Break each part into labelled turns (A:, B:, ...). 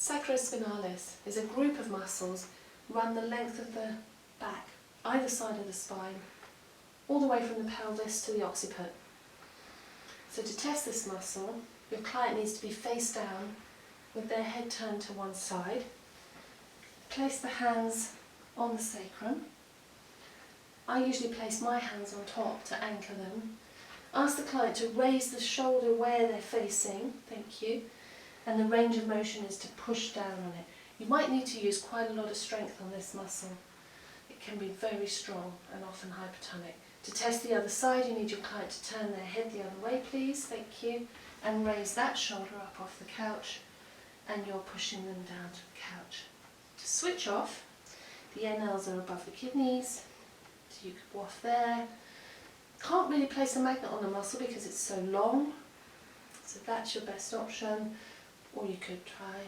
A: Sacrospinalis is a group of muscles run the length of the back, either side of the spine, all the way from the pelvis to the occiput. So to test this muscle, your client needs to be face down with their head turned to one side. Place the hands on the sacrum. I usually place my hands on top to anchor them. Ask the client to raise the shoulder where they're facing, thank you, and the range of motion is to push down on it. You might need to use quite a lot of strength on this muscle. It can be very strong and often hypertonic. To test the other side, you need your client to turn their head the other way, please, thank you, and raise that shoulder up off the couch, and you're pushing them down to the couch. To switch off, the NLs are above the kidneys, so you could waft there. Can't really place a magnet on the muscle because it's so long, so that's your best option, or you could try.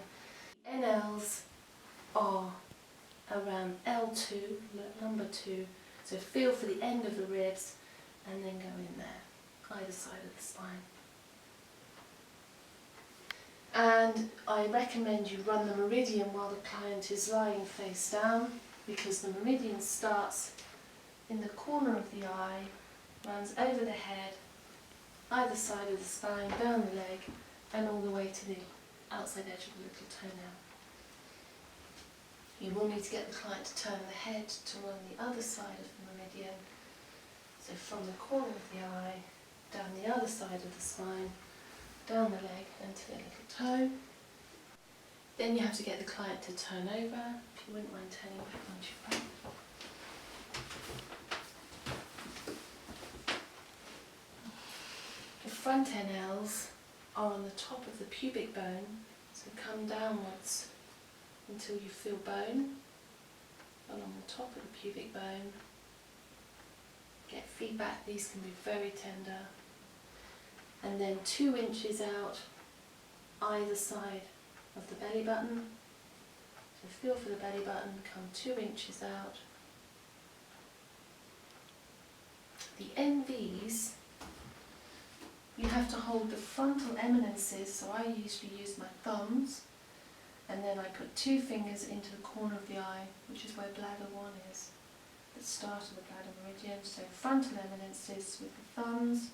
A: NLs are around L2, number 2, so feel for the end of the ribs and then go in there, either side of the spine. And I recommend you run the meridian while the client is lying face down, because the meridian starts in the corner of the eye, runs over the head, either side of the spine, down the leg, and all the way to the outside edge of the little toenail. You will need to get the client to turn the head to run the other side of the meridian. So from the corner of the eye, down the other side of the spine, down the leg and to the little toe. Then you have to get the client to turn over, if you wouldn't mind turning back onto your back. The front NLs are on the top of the pubic bone, so come downwards until you feel bone along the top of the pubic bone. Get feedback, these can be very tender. And then 2 inches out either side of the belly button. So feel for the belly button, come 2 inches out. The NVs, you have to hold the frontal eminences, so I usually use my thumbs, and then I put 2 fingers into the corner of the eye, which is where bladder 1 is, the start of the bladder meridian. So frontal eminences with the thumbs,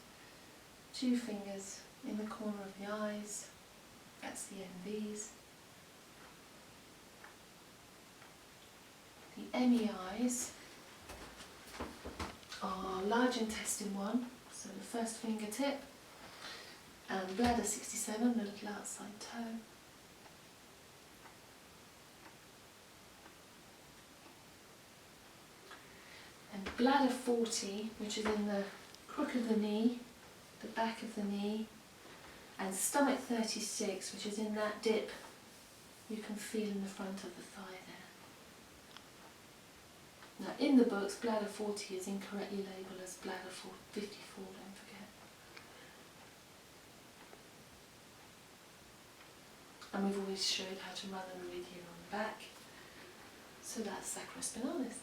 A: 2 fingers in the corner of the eyes, that's the NVs. The MEIs are large intestine 1, so the first fingertip, and bladder 67, the little outside toe. And bladder 40, which is in the crook of the knee, the back of the knee, and stomach 36, which is in that dip you can feel in the front of the thigh there. Now in the books, bladder 40 is incorrectly labelled as bladder 54, don't forget. And we've always showed how to run the meridian on the back, so that's sacrospinalis.